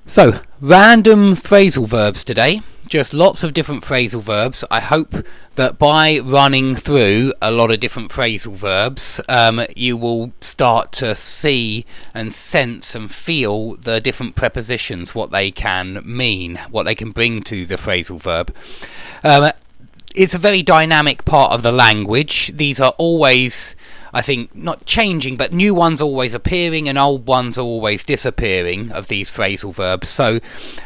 So, random phrasal verbs today. Just lots of different phrasal verbs. I hope that by running through a lot of different phrasal verbs, you will start to see and sense and feel the different prepositions, what they can mean, what they can bring to the phrasal verb. It's a very dynamic part of the language. These are always, I think, not changing, but new ones always appearing and old ones are always disappearing of these phrasal verbs. So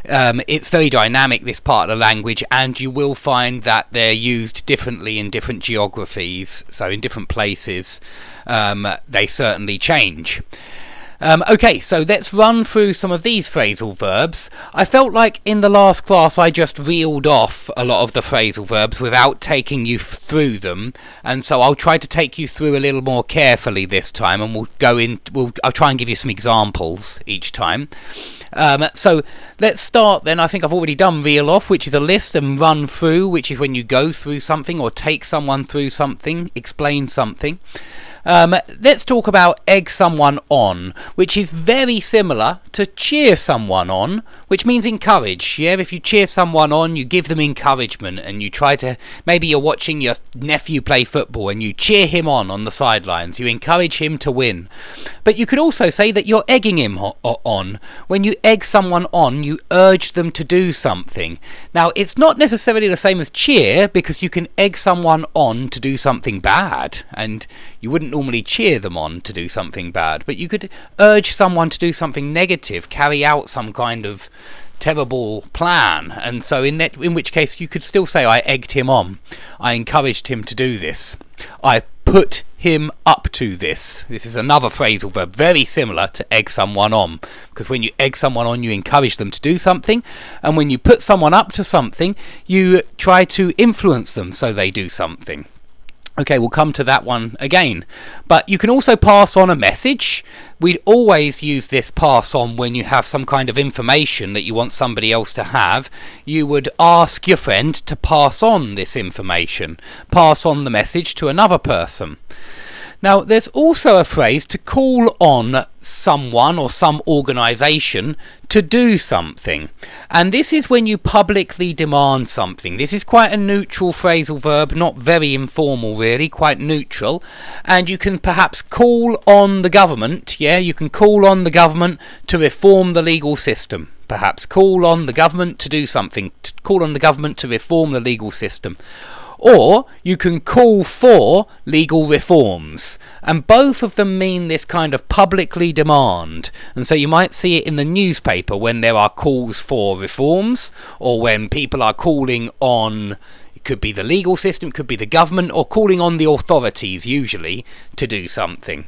it's very dynamic, this part of the language, and you will find that they're used differently in different geographies. So in different places, they certainly change. Okay, so let's run through some of these phrasal verbs. I felt like in the last class I just reeled off a lot of the phrasal verbs without taking you through them, and so I'll try to take you through a little more carefully this time, and I'll try and give you some examples each time. So let's start then. I think I've already done reel off, which is a list, and run through, which is when you go through something or take someone through something, explain something. Let's talk about egg someone on, which is very similar to cheer someone on, which means encourage. Yeah, if you cheer someone on, you give them encouragement, and you try to, maybe you're watching your nephew play football and you cheer him on the sidelines, you encourage him to win. But you could also say that you're egging him on. When you egg someone on, you urge them to do something. Now, it's not necessarily the same as cheer, because you can egg someone on to do something bad, and you wouldn't normally cheer them on to do something bad, but you could urge someone to do something negative, carry out some kind of terrible plan, and so in which case you could still say, I egged him on, I encouraged him to do this, I put him up to this. This is another phrasal verb very similar to egg someone on, because when you egg someone on, you encourage them to do something, and when you put someone up to something, you try to influence them so they do something. Okay, we'll come to that one again. But you can also pass on a message. We'd always use this pass on when you have some kind of information that you want somebody else to have. You would ask your friend to pass on this information, pass on the message to another person. Now, there's also a phrase to call on someone or some organisation to do something. And this is when you publicly demand something. This is quite a neutral phrasal verb, not very informal really, quite neutral. And you can perhaps call on the government, you can call on the government to reform the legal system. Perhaps call on the government to do something, call on the government to reform the legal system. Or you can call for legal reforms, and both of them mean this kind of publicly demand. And so you might see it in the newspaper when there are calls for reforms, or when people are calling on, it could be the legal system, it could be the government, or calling on the authorities usually to do something.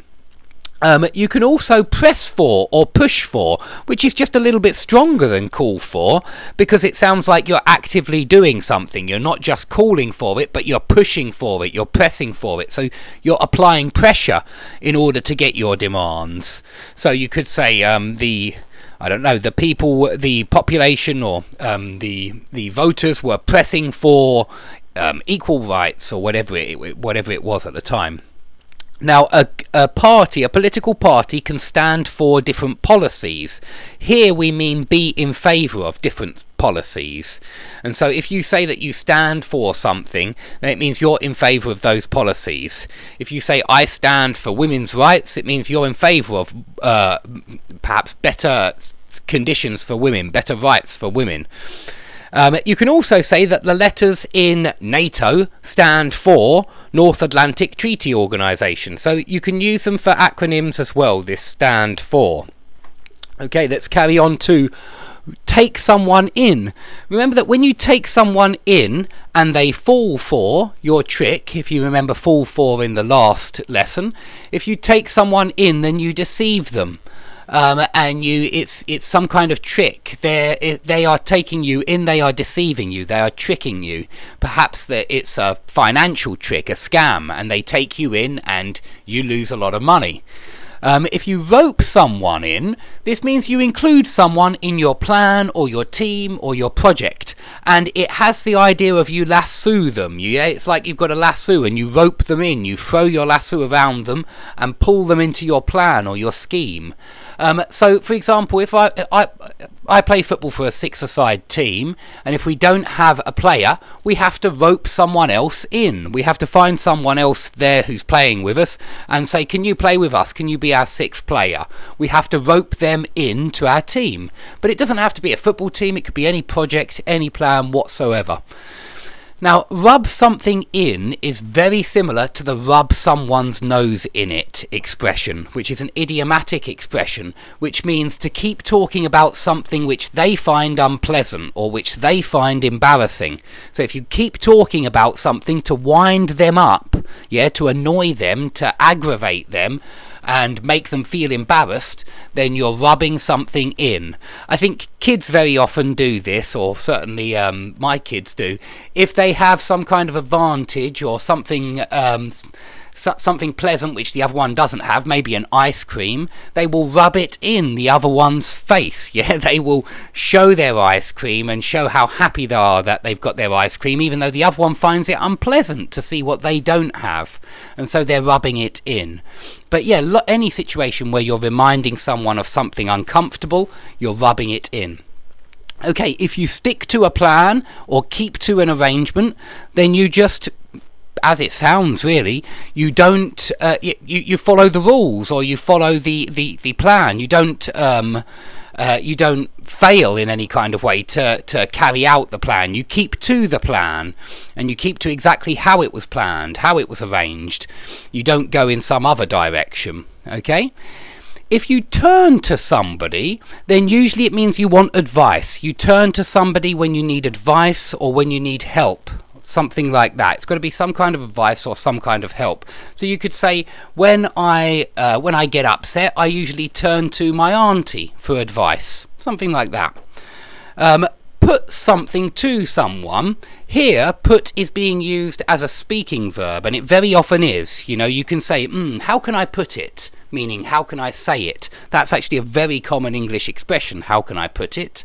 You can also press for or push for, which is just a little bit stronger than call for, because it sounds like you're actively doing something. You're not just calling for it, but you're pushing for it, you're pressing for it. So you're applying pressure in order to get your demands. So you could say the people, the population, or the voters were pressing for equal rights, or whatever it was at the time. Now, a political party can stand for different policies. Here we mean be in favour of different policies. And so if you say that you stand for something, then it means you're in favour of those policies. If you say I stand for women's rights, it means you're in favour of perhaps better conditions for women, better rights for women. You can also say that the letters in NATO stand for North Atlantic Treaty Organization. So you can use them for acronyms as well, this stand for. Okay, let's carry on to take someone in. Remember that when you take someone in and they fall for your trick, if you remember fall for in the last lesson, if you take someone in, then you deceive them. And it's some kind of trick. They are taking you in, they are deceiving you, they are tricking you. Perhaps it's a financial trick, a scam, and they take you in and you lose a lot of money. If you rope someone in, this means you include someone in your plan or your team or your project, and it has the idea of you lasso them. It's like you've got a lasso and you rope them in, you throw your lasso around them and pull them into your plan or your scheme. So, for example, if I play football for a 6-a-side team, and if we don't have a player, we have to rope someone else in. We have to find someone else there who's playing with us and say, can you play with us? Can you be our 6th player? We have to rope them in to our team. But it doesn't have to be a football team. It could be any project, any plan whatsoever. Now, rub something in is very similar to the rub someone's nose in it expression, which is an idiomatic expression, which means to keep talking about something which they find unpleasant or which they find embarrassing. So if you keep talking about something to wind them up, to annoy them, to aggravate them, and make them feel embarrassed, then you're rubbing something in. I think kids very often do this, or certainly my kids do. If they have some kind of advantage or something something pleasant which the other one doesn't have, maybe an ice cream, they will rub it in the other one's face. They will show their ice cream and show how happy they are that they've got their ice cream, even though the other one finds it unpleasant to see what they don't have, and so they're rubbing it in. But any situation where you're reminding someone of something uncomfortable, you're rubbing it in. Okay, if you stick to a plan or keep to an arrangement, then you just, as it sounds really, you don't you follow the rules, or you follow the plan. You don't fail in any kind of way to carry out the plan. You keep to the plan, and you keep to exactly how it was planned, how it was arranged. You don't go in some other direction. Okay? If you turn to somebody, then usually it means you want advice. You turn to somebody when you need advice or when you need help. Something like that. It's got to be some kind of advice or some kind of help. So you could say, when I get upset, I usually turn to my auntie for advice. Something like that. Put something to someone. Here, put is being used as a speaking verb, and it very often is. You can say, how can I put it? Meaning, how can I say it? That's actually a very common English expression, how can I put it?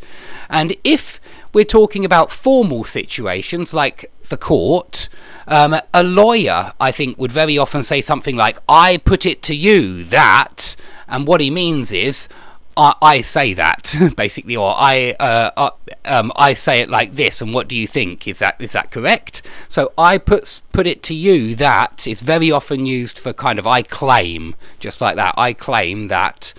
And if we're talking about formal situations like the court, a lawyer, I think, would very often say something like, I put it to you that, and what he means is, I say that, basically, or I say it like this, and what do you think? Is that correct? So I put it to you that is very often used for kind of I claim, just like that. I claim that.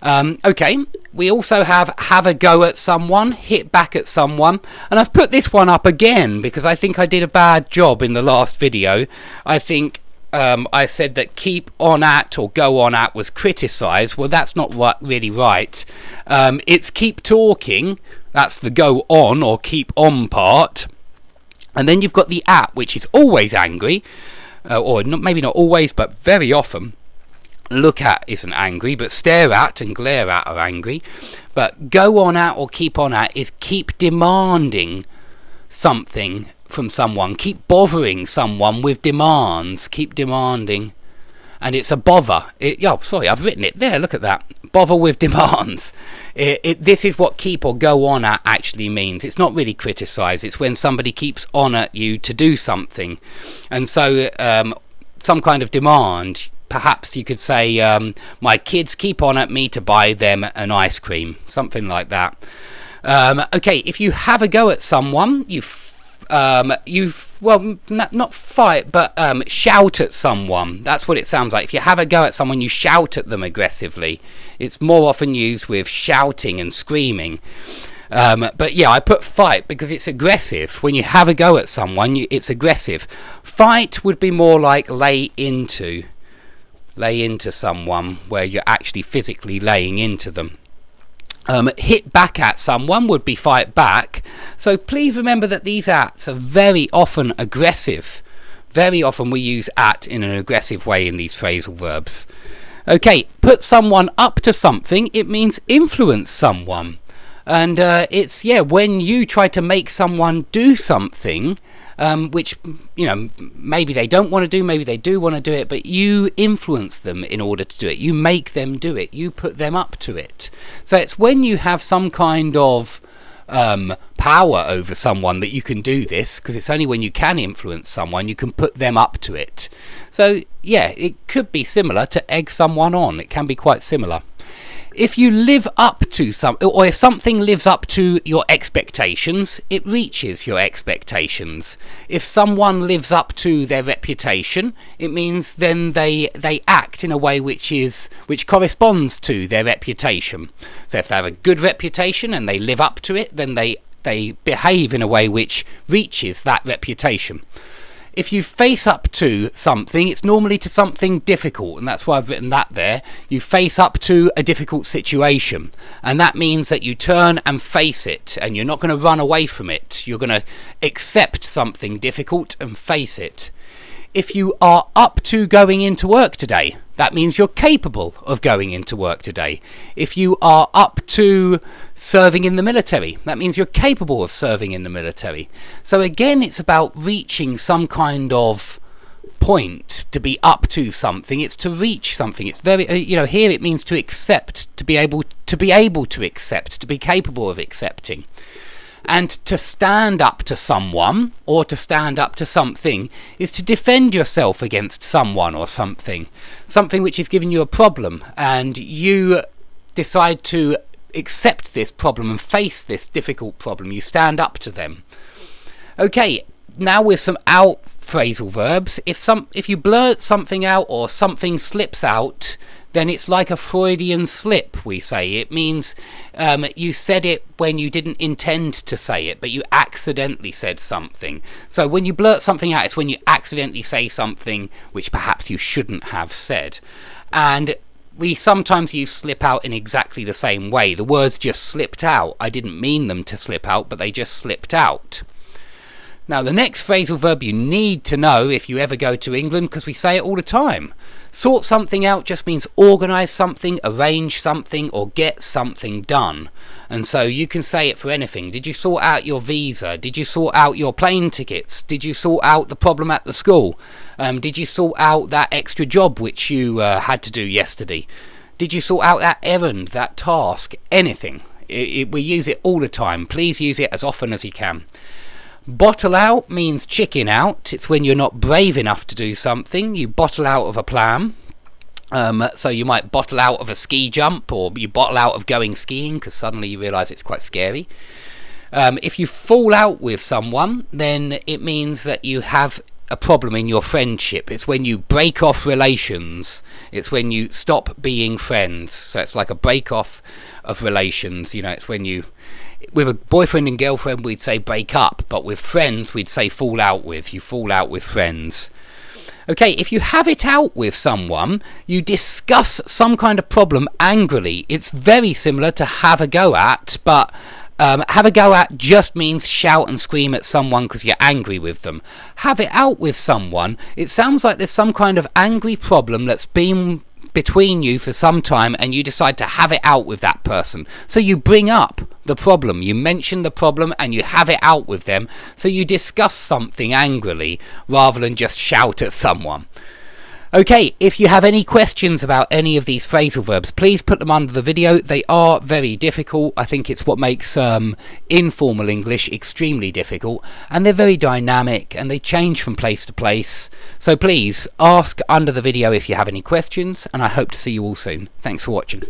Okay, we also have a go at someone, hit back at someone, and I've put this one up again because I think I did a bad job in the last video. I think I said that keep on at or go on at was criticise. Well, that's not really right. It's keep talking. That's the go on or keep on part. And then you've got the at, which is always angry, or maybe not always, but very often. Look at isn't angry, but stare at and glare at are angry. But go on at or keep on at is keep demanding something from someone, keep bothering someone with demands, keep demanding, and it's a bother. Sorry, I've written it there, look at that, bother with demands. This is what keep or go on at actually means. It's not really criticise, it's when somebody keeps on at you to do something, and so some kind of demand. Perhaps you could say, my kids keep on at me to buy them an ice cream, something like that. Okay, if you have a go at someone, not fight, but shout at someone. That's what it sounds like. If you have a go at someone, you shout at them aggressively. It's more often used with shouting and screaming. But I put fight because it's aggressive. When you have a go at someone, it's aggressive. Fight would be more like lay into someone, where you're actually physically laying into them. Hit back at someone would be fight back. So please remember that these ats are very often aggressive. Very often we use at in an aggressive way in these phrasal verbs. Okay, put someone up to something, it means influence someone. And it's when you try to make someone do something which maybe they don't want to do, maybe they do want to do it, but you influence them in order to do it. You make them do it. You put them up to it. So it's when you have some kind of power over someone that you can do this, because it's only when you can influence someone you can put them up to it. So it could be similar to egg someone on. It can be quite similar. If you live up to or if something lives up to your expectations, it reaches your expectations. If someone lives up to their reputation, it means then they act in a way which corresponds to their reputation. So if they have a good reputation and they live up to it, then they behave in a way which reaches that reputation. If you face up to something, it's normally to something difficult, and that's why I've written that there. You face up to a difficult situation, and that means that you turn and face it, and you're not going to run away from it. You're going to accept something difficult and face it. If you are up to going into work today, that means you're capable of going into work today. If you are up to serving in the military, that means you're capable of serving in the military. So again, it's about reaching some kind of point. To be up to something, it's to reach something. It's very, here it means to accept, to be able to accept, to be capable of accepting. And to stand up to someone or to stand up to something is to defend yourself against someone or something which is giving you a problem, and you decide to accept this problem and face this difficult problem. You stand up to them. Okay, now with some out phrasal verbs. If you blurt something out or something slips out, then it's like a Freudian slip, we say. It means you said it when you didn't intend to say it, but you accidentally said something. So when you blurt something out, it's when you accidentally say something which perhaps you shouldn't have said. And we sometimes use slip out in exactly the same way. The words just slipped out. I didn't mean them to slip out, but they just slipped out. Now, the next phrasal verb you need to know if you ever go to England, because we say it all the time. Sort something out just means organise something, arrange something, or get something done. And so you can say it for anything. Did you sort out your visa? Did you sort out your plane tickets? Did you sort out the problem at the school? Did you sort out that extra job which you had to do yesterday? Did you sort out that errand, that task? Anything. We use it all the time. Please use it as often as you can. Bottle out means chicken out. It's when you're not brave enough to do something. You bottle out of a plan. So you might bottle out of a ski jump, or you bottle out of going skiing because suddenly you realise it's quite scary. If you fall out with someone, then it means that you have a problem in your friendship. It's when you break off relations. It's when you stop being friends. So it's like a break off of relations. It's when you... With a boyfriend and girlfriend, we'd say break up, but with friends, we'd say fall out with. You fall out with friends. Okay, if you have it out with someone, you discuss some kind of problem angrily. It's very similar to have a go at, but have a go at just means shout and scream at someone because you're angry with them. Have it out with someone, it sounds like there's some kind of angry problem that's been between you for some time, and you decide to have it out with that person. So you bring up the problem, you mention the problem, and you have it out with them. So you discuss something angrily rather than just shout at someone. Okay, if you have any questions about any of these phrasal verbs, please put them under the video. They are very difficult. I think it's what makes informal English extremely difficult, and they're very dynamic and they change from place to place. So please ask under the video if you have any questions, and I hope to see you all soon. Thanks for watching.